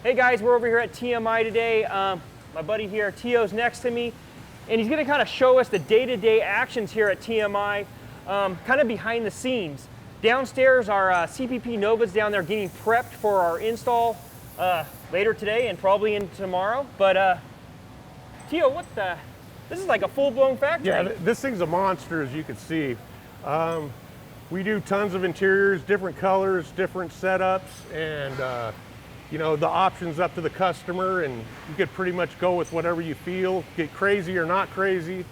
Hey guys, we're over here at TMI today. My buddy here, Tio's next to me, and he's gonna kind of show us the day-to-day actions here at TMI, kind of behind the scenes. Downstairs, our CPP Nova's down there getting prepped for our install later today and probably in tomorrow. But Tio, this is like a full-blown factory. Yeah, this thing's a monster, as you can see. We do tons of interiors, different colors, different setups, and you know, the options up to the customer, and you could pretty much go with whatever you feel, get crazy or not crazy,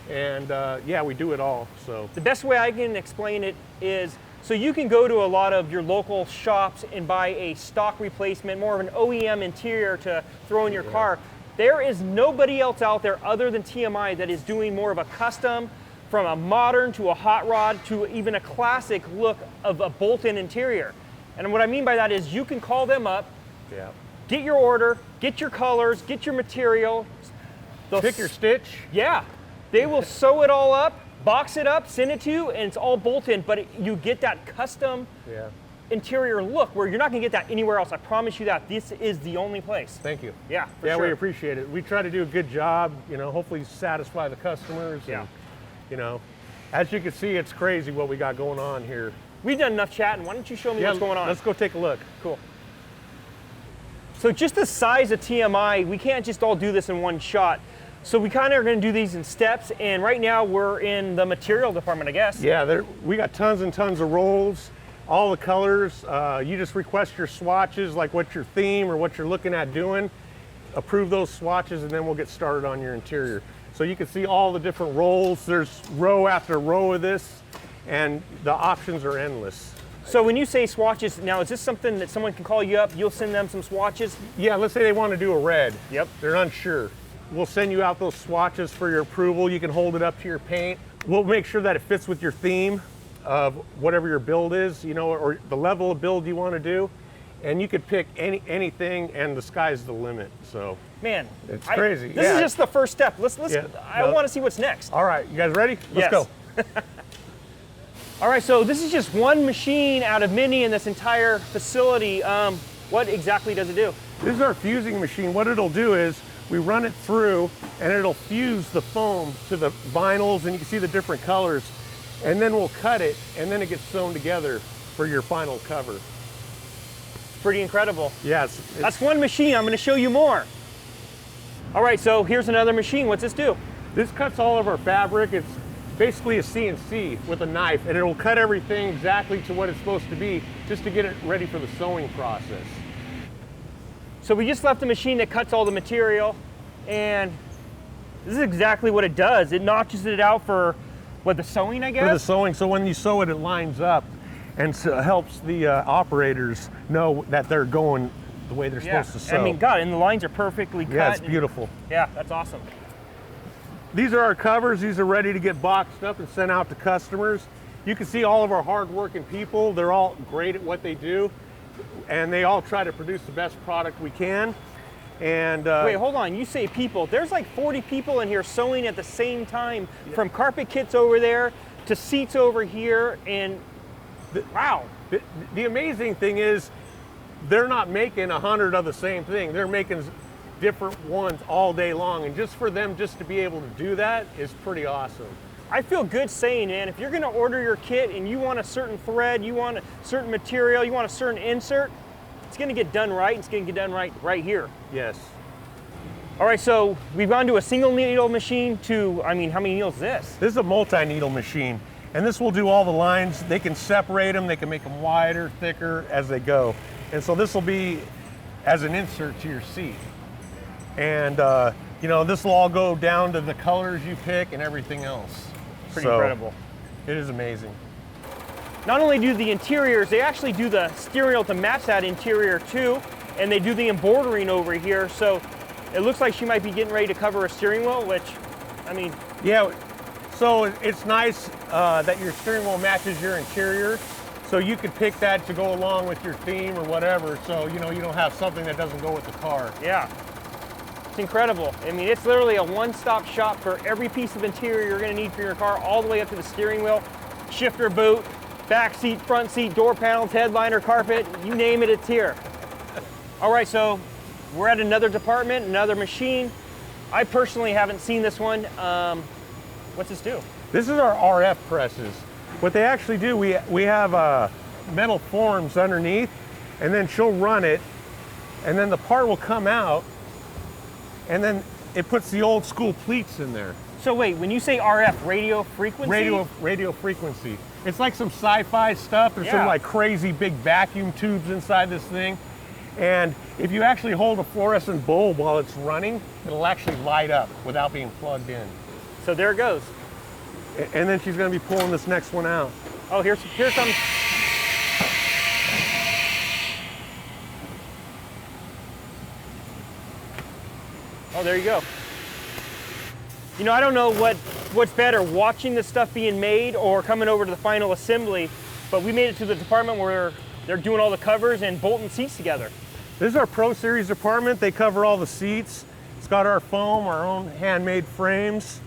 and yeah, we do it all. So the best way I can explain it is, so you can go to a lot of your local shops and buy a stock replacement, more of an OEM interior to throw in your car. There is nobody else out there other than TMI that is doing more of a custom, from a modern to a hot rod to even a classic look of a bolt-in interior. And what I mean by that is you can call them up, get your order, get your colors, get your material. Pick your stitch. Yeah, they will sew it all up, box it up, send it to you, and it's all bolt-in, but you get that custom interior look where you're not gonna get that anywhere else. I promise you that. This is the only place. Thank you. Yeah, for sure. we appreciate it. We try to do a good job, you know, hopefully satisfy the customers. Yeah. And, you know, as you can see, it's crazy what we got going on here. We've done enough chatting. Why don't you show me what's going on? Let's go take a look. Cool. So just the size of TMI, we can't just all do this in one shot. So we kind of are going to do these in steps, and right now we're in the material department, I guess. Yeah, we got tons and tons of rolls, all the colors. You just request your swatches, like what's your theme or what you're looking at doing. Approve those swatches, and then we'll get started on your interior. So you can see all the different rolls. There's row after row of this, and the options are endless. So when you say swatches, now is this something that someone can call you up, you'll send them some swatches? Yeah, let's say they want to do a red. Yep. They're unsure. We'll send you out those swatches for your approval. You can hold it up to your paint. We'll make sure that it fits with your theme of whatever your build is, you know, or the level of build you want to do. And you could pick anything, and the sky's the limit. So, man, it's crazy. This is just the first step. Yeah. I want to see what's next. All right, you guys ready? Let's go. All right, so this is just one machine out of many in this entire facility. What exactly does it do? This is our fusing machine. What it'll do is we run it through, and it'll fuse the foam to the vinyls, and you can see the different colors. And then we'll cut it, and then it gets sewn together for your final cover. Pretty incredible. Yes. That's one machine. I'm going to show you more. All right, so here's another machine. What's this do? This cuts all of our fabric. It's basically a CNC with a knife, and it will cut everything exactly to what it's supposed to be, just to get it ready for the sewing process. So we just left the machine that cuts all the material, and this is exactly what it does. It notches it out for, what, the sewing, I guess? For the sewing, so when you sew it, it lines up, and so it helps the operators know that they're going the way they're supposed to sew. I mean, God, and the lines are perfectly cut. Yeah, it's beautiful. Yeah, that's awesome. These are our covers. These are ready to get boxed up and sent out to customers. You can see all of our hard-working people. They're all great at what they do, and they all try to produce the best product we can. And wait, hold on. You say people. There's like 40 people in here sewing at the same time, from carpet kits over there to seats over here, and wow. The amazing thing is they're not making 100 of the same thing. They're making different ones all day long, and just for them just to be able to do that is pretty awesome. I feel good saying, man, if you're going to order your kit and you want a certain thread, you want a certain material, you want a certain insert, it's going to get done right. It's going to get done right here. Yes. All right, so we've gone to a single needle machine to, I mean, how many needles is this? This is a multi-needle machine, and this will do all the lines. They can separate them, they can make them wider, thicker as they go. And so this will be as an insert to your seat. And you know, this will all go down to the colors you pick and everything else. Pretty incredible. It is amazing. Not only do the interiors, they actually do the steering wheel to match that interior too, and they do the embroidering over here. So it looks like she might be getting ready to cover a steering wheel, which, I mean. Yeah, so it's nice that your steering wheel matches your interior. So you could pick that to go along with your theme or whatever. So, you know, you don't have something that doesn't go with the car. Yeah. It's incredible. I mean, it's literally a one-stop shop for every piece of interior you're going to need for your car, all the way up to the steering wheel, shifter boot, back seat, front seat, door panels, headliner, carpet, you name it, it's here. All right, so we're at another department, another machine. I personally haven't seen this one. What's this do? This is our RF presses. What they actually do, we have metal forms underneath, and then she'll run it, and then the part will come out, and then it puts the old school pleats in there. So wait, when you say RF, radio frequency? Radio frequency. It's like some sci-fi stuff. There's some like crazy big vacuum tubes inside this thing. And if you actually hold a fluorescent bulb while it's running, it'll actually light up without being plugged in. So there it goes. And then she's gonna be pulling this next one out. Oh, here's some. Oh, there you go. You know, I don't know what's better, watching the stuff being made or coming over to the final assembly, but we made it to the department where they're doing all the covers and bolting seats together. This is our Pro Series department. They cover all the seats. It's got our foam, our own handmade frames,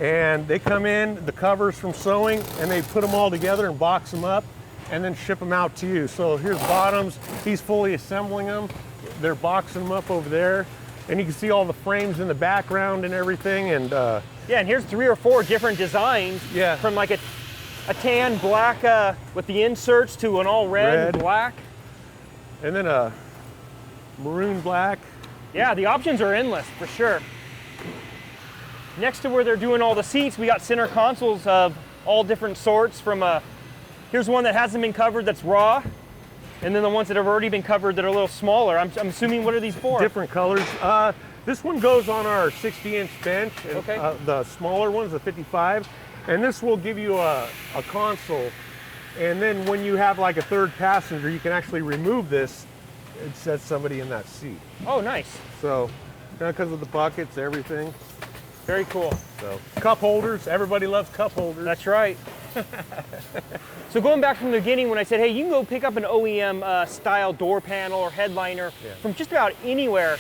and they come in, the covers from sewing, and they put them all together and box them up and then ship them out to you. So here's bottoms. He's fully assembling them. They're boxing them up over there. And you can see all the frames in the background and everything. And yeah, and here's 3 or 4 different designs. Yeah. From like a tan black with the inserts to an all red and black. And then a maroon black. Yeah, the options are endless for sure. Next to where they're doing all the seats, we got center consoles of all different sorts. Here's one that hasn't been covered that's raw. And then the ones that have already been covered that are a little smaller. I'm assuming, what are these for? Different colors. This one goes on our 60-inch bench. And, okay. The smaller ones, the 55. And this will give you a console. And then when you have like a third passenger, you can actually remove this and set somebody in that seat. Oh, nice. So, because of the buckets, everything. Very cool. So, cup holders. Everybody loves cup holders. That's right. So going back from the beginning when I said, hey, you can go pick up an OEM style door panel or headliner from just about anywhere.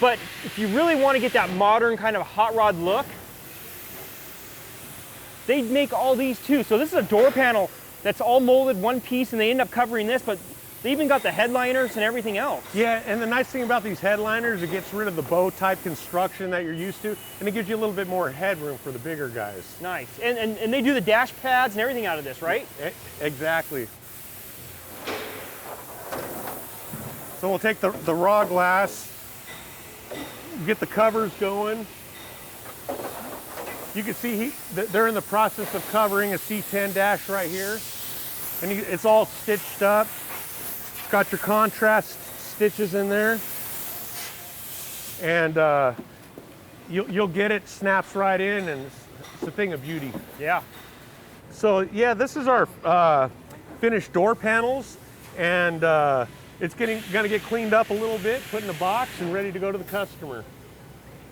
But if you really want to get that modern kind of hot rod look, they make all these too. So this is a door panel that's all molded one piece, and they end up covering this, but they even got the headliners and everything else. Yeah, and the nice thing about these headliners, it gets rid of the bow type construction that you're used to, and it gives you a little bit more headroom for the bigger guys. Nice. And they do the dash pads and everything out of this, right? Exactly. So we'll take the raw glass, get the covers going. You can see they're in the process of covering a C10 dash right here, and it's all stitched up. Got your contrast stitches in there, and you'll get it, snaps right in, and it's a thing of beauty. Yeah. So yeah, this is our finished door panels, and it's gonna get cleaned up a little bit, put in a box, and ready to go to the customer.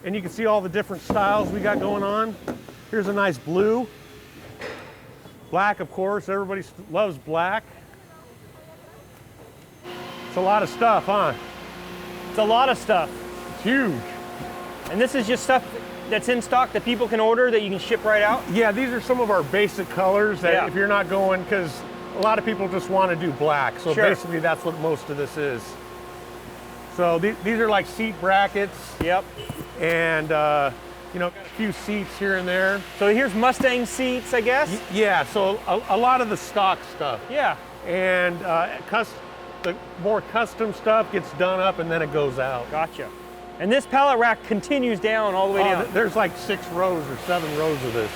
And you can see all the different styles we got going on. Here's a nice blue, black, of course. Everybody loves black. It's a lot of stuff, huh? It's a lot of stuff. It's huge. And this is just stuff that's in stock that people can order that you can ship right out? Yeah, these are some of our basic colors that if you're not going, because a lot of people just want to do black. So basically that's what most of this is. So these are like seat brackets. Yep. And you know, got a few seats here and there. So here's Mustang seats, I guess? Yeah, so a lot of the stock stuff. Yeah. And the more custom stuff gets done up and then it goes out. Gotcha. And this pallet rack continues down all the way down. There's like 6 rows or 7 rows of this.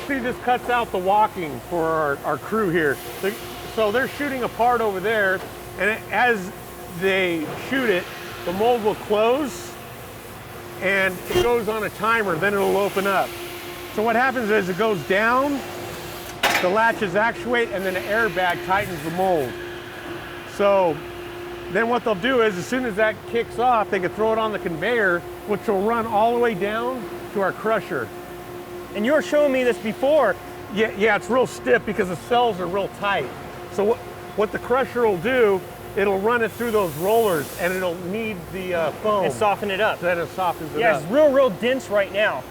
See, this cuts out the walking for our crew here. So they're shooting a part over there, and as they shoot it, the mold will close and it goes on a timer, then it'll open up. So what happens is it goes down, the latches actuate, and then an airbag tightens the mold. So then what they'll do is, as soon as that kicks off, they can throw it on the conveyor, which will run all the way down to our crusher. And you were showing me this before. Yeah, it's real stiff because the cells are real tight. So what the crusher will do, it'll run it through those rollers and it'll knead the foam. And soften it up. Then it softens it up. Yeah, it's real dense right now.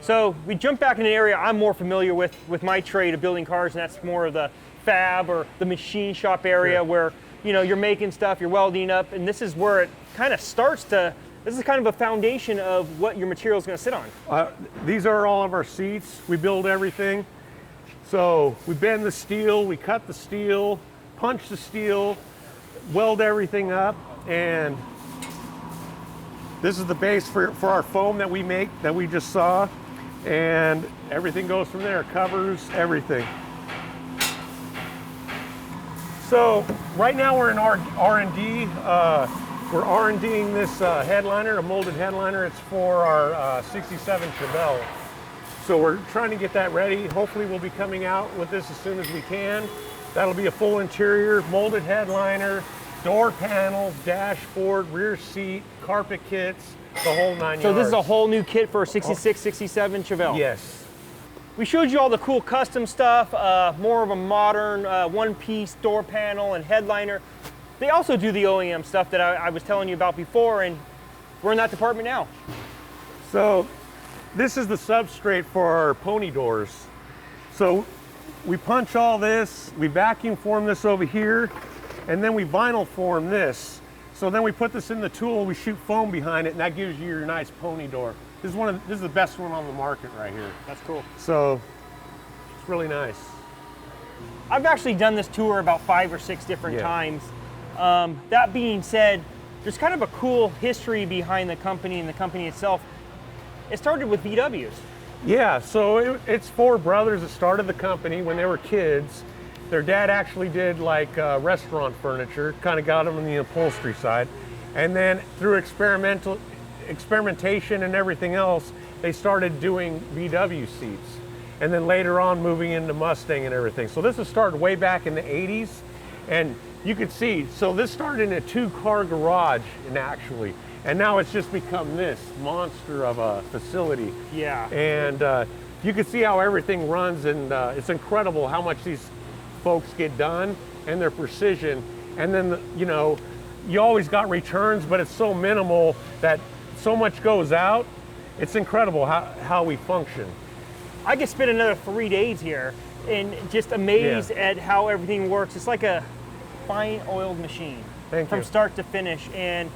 So we jump back in an area I'm more familiar with my trade of building cars, and that's more of the fab or the machine shop area where you know, you're making stuff, you're welding up, and this is where it kind of starts to, this is kind of a foundation of what your material is going to sit on. These are all of our seats. We build everything. So we bend the steel, we cut the steel, punch the steel, weld everything up, and this is the base for our foam that we make, that we just saw, and everything goes from there, covers, everything. So right now we're in R&D. We're R&Ding this headliner, a molded headliner. It's for our 67 Chevelle. So we're trying to get that ready. Hopefully we'll be coming out with this as soon as we can. That'll be a full interior, molded headliner, door panels, dashboard, rear seat, carpet kits, the whole 9 yards. So this is a whole new kit for a 66, 67 Chevelle? Yes. We showed you all the cool custom stuff, more of a modern one-piece door panel and headliner. They also do the OEM stuff that I was telling you about before, and we're in that department now. So this is the substrate for our pony doors. So we punch all this, we vacuum form this over here, and then we vinyl form this. So then we put this in the tool, we shoot foam behind it, and that gives you your nice pony door. This is the best one on the market right here. That's cool. So it's really nice. I've actually done this tour about 5 or 6 different times. That being said, there's kind of a cool history behind the company and the company itself. It started with VWs. Yeah, so it's 4 brothers that started the company when they were kids. Their dad actually did like restaurant furniture, kind of got them on the upholstery side. And then through experimentation and everything else, they started doing VW seats. And then later on moving into Mustang and everything. So this has started way back in the 80s. And you could see, so this started in a 2-car garage actually. And now it's just become this monster of a facility. Yeah. And you can see how everything runs, and it's incredible how much these folks get done and their precision. And then, you know, you always got returns, but it's so minimal that so much goes out. It's incredible how we function. I could spend another 3 days here and just amazed at how everything works. It's like a fine oiled machine. From start to finish. And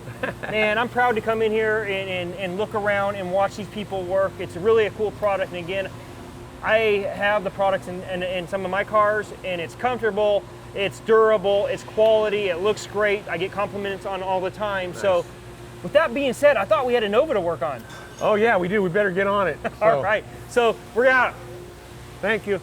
man, I'm proud to come in here and look around and watch these people work. It's really a cool product. And again, I have the products in some of my cars, and it's comfortable, it's durable, it's quality, it looks great. I get compliments on all the time. Nice. So with that being said, I thought we had a Nova to work on. Oh yeah, we do. We better get on it. All right. So we're out. Thank you.